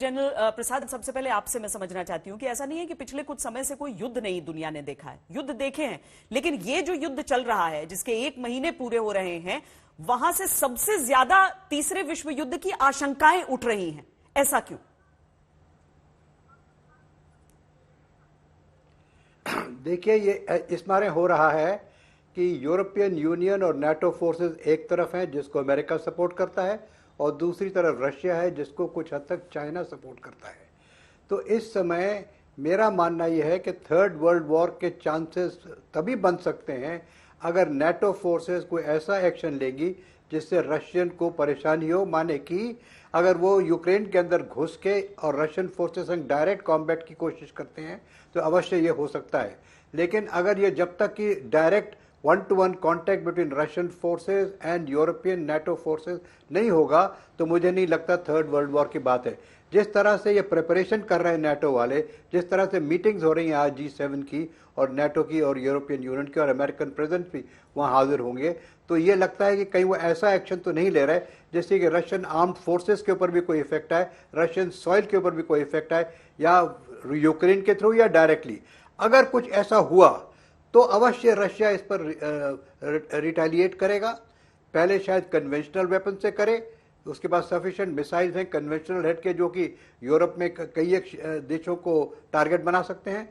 General प्रसाद, सबसे पहले आपसे मैं समझना चाहती हूं कि ऐसा नहीं है कि पिछले कुछ समय से कोई युद्ध नहीं दुनिया ने देखा है। युद्ध देखे हैं, लेकिन ये जो युद्ध चल रहा है जिसके 1 महीने पूरे हो रहे हैं, वहां से सबसे ज्यादा तीसरे विश्व युद्ध की आशंकाएं उठ रही हैं। ऐसा क्यों? देखिए, ये इस मारे हो रहा है कि यूरोपियन यूनियन और नाटो फोर्सेस एक तरफ हैं जिसको अमेरिका सपोर्ट करता है, और दूसरी तरफ रशिया है जिसको कुछ हद तक चाइना सपोर्ट करता है। तो इस समय मेरा मानना यह है कि थर्ड वर्ल्ड वॉर के चांसेस तभी बन सकते हैं अगर नाटो फोर्सेस कोई ऐसा एक्शन लेगी जिससे रशियन को परेशानी हो। माने कि अगर वो यूक्रेन के अंदर घुस के और रशियन फोर्सेस संग डायरेक्ट कॉम्बैट की कोशिश करते हैं तो अवश्य ये हो सकता है। लेकिन अगर ये जब तक कि direct one two one contact between Russian forces and European NATO forces नहीं होगा तो मुझे नहीं लगता थर्ड वर्ल्ड वॉर की बात है। जिस तरह से ये प्रिपरेशन कर रहे हैं नाटो वाले, जिस तरह से मीटिंग्स हो रही हैं आज G7 की और नाटो की और यूरोपियन यूनियन की, और अमेरिकन प्रेसिडेंट भी वहाँ हाजिर होंगे, तो ये लगता है कि कहीं वो ऐसा एक्शन तो नहीं ले रहे जिससे कि रशियन आर्म्ड फोर्सेस के ऊपर भी कोई इफेक्ट आए, रशियन सॉइल के ऊपर भी कोई इफेक्ट आए, या यूक्रेन के थ्रू या डायरेक्टली। अगर कुछ ऐसा हुआ तो अवश्य रशिया इस पर रिटेलिएट करेगा। पहले शायद कन्वेंशनल वेपन से करे, उसके बाद सफिशिएंट मिसाइल्स हैं कन्वेंशनल हेड के जो कि यूरोप में कई एक देशों को टारगेट बना सकते हैं।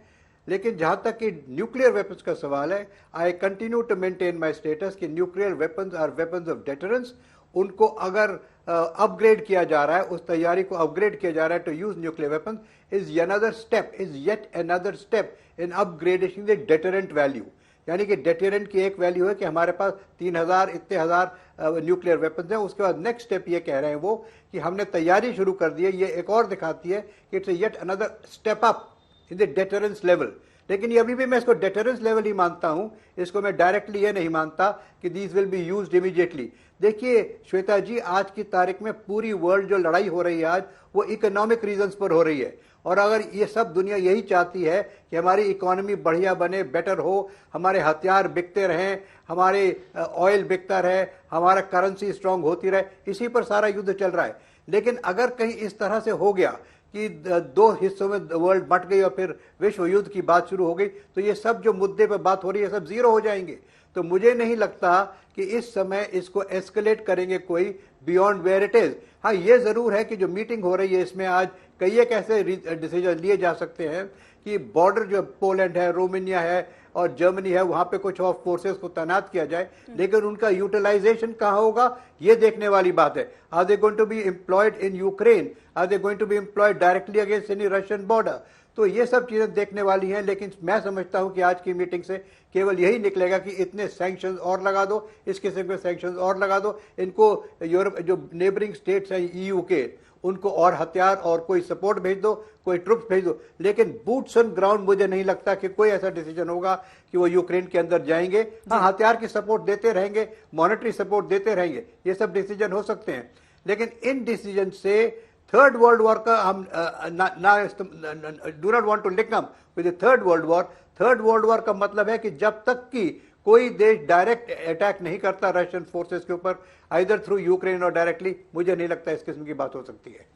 लेकिन जहां तक कि न्यूक्लियर वेपन्स का सवाल है, I continue to maintain my status कि nuclear weapons are weapons of deterrence. उनको अगर अपग्रेड किया जा रहा है, उस तैयारी को अपग्रेड किया जा रहा है to use nuclear weapon is yet another step in upgradation the deterrent value. यानी कि डेटरेंट की एक वैल्यू है कि हमारे पास 3000 इतने हजार न्यूक्लियर वेपन्स हैं, उसके बाद नेक्स्ट स्टेप ये कह रहे हैं वो कि हमने तैयारी शुरू कर दी है। ये एक और दिखाती है कि it's yet another step up in the deterrence level. लेकिन ये अभी भी मैं इसको डेटरेंस लेवल ही मानता हूं, इसको मैं डायरेक्टली ये नहीं मानता कि these will be used immediately. देखिए श्वेता जी, आज की तारीख में पूरी वर्ल्ड जो लड़ाई हो रही है आज, वो इकोनॉमिक रीजंस पर हो रही है। और अगर ये सब दुनिया यही चाहती है कि हमारी इकोनॉमी बढ़िया बने, बेटर हो, हमारे हथियार बिकते रहें, हमारे ऑयल बिकता रहे, हमारा करेंसी स्ट्रांग होती रहे, इसी पर सारा युद्ध चल रहा है। लेकिन अगर कहीं इस तरह से हो गया कि दो हिस्सों में वर्ल्ड बंट गई और फिर विश्व युद्ध की बात शुरू हो गई, तो ये सब जो मुद्दे पर बात हो रही है सब जीरो हो जाएंगे। तो मुझे नहीं लगता कि इस समय इसको एस्केलेट करेंगे कोई बियॉन्ड वेयर इट इज। हाँ, ये जरूर है कि जो मीटिंग हो रही है इसमें आज कई एक ऐसे डिसीजन लिए जा सकते हैं कि बॉर्डर जो पोलैंड है, रोमानिया है और जर्मनी है, वहां पे कुछ और फोर्सेस को तैनात किया जाए। लेकिन उनका यूटिलाइजेशन कहां होगा ये देखने वाली बात है। Are they going to be employed in Ukraine? Are they going to be employed directly against any Russian border? तो ये सब चीजें देखने वाली हैं। लेकिन मैं समझता हूं कि आज की मीटिंग से केवल यही निकलेगा कि इतने सैंक्शंस और लगा दो, इस किस्म के सैंक्शंस और लगा दो, इनको यूरोप जो नेबरिंग स्टेट्स हैं EU के, उनको और हथियार और कोई सपोर्ट भेज दो, कोई ट्रुप्स भेज दो। लेकिन बूट्स ऑन ग्राउंड मुझे नहीं लगता कि कोई ऐसा डिसीजन होगा कि वो यूक्रेन के अंदर जाएंगे। हाँ, हथियार की सपोर्ट देते रहेंगे, मॉनेटरी सपोर्ट देते रहेंगे, ये सब डिसीजन हो सकते हैं। लेकिन इन डिसीजन से थर्ड वर्ल्ड वॉर का हम do not want to link up with third world war. Third world war का मतलब है कि जब तक कि कोई देश डायरेक्ट अटैक नहीं करता रशियन फोर्सेस के ऊपर, आइदर थ्रू यूक्रेन और डायरेक्टली, मुझे नहीं लगता इस किस्म की बात हो सकती है।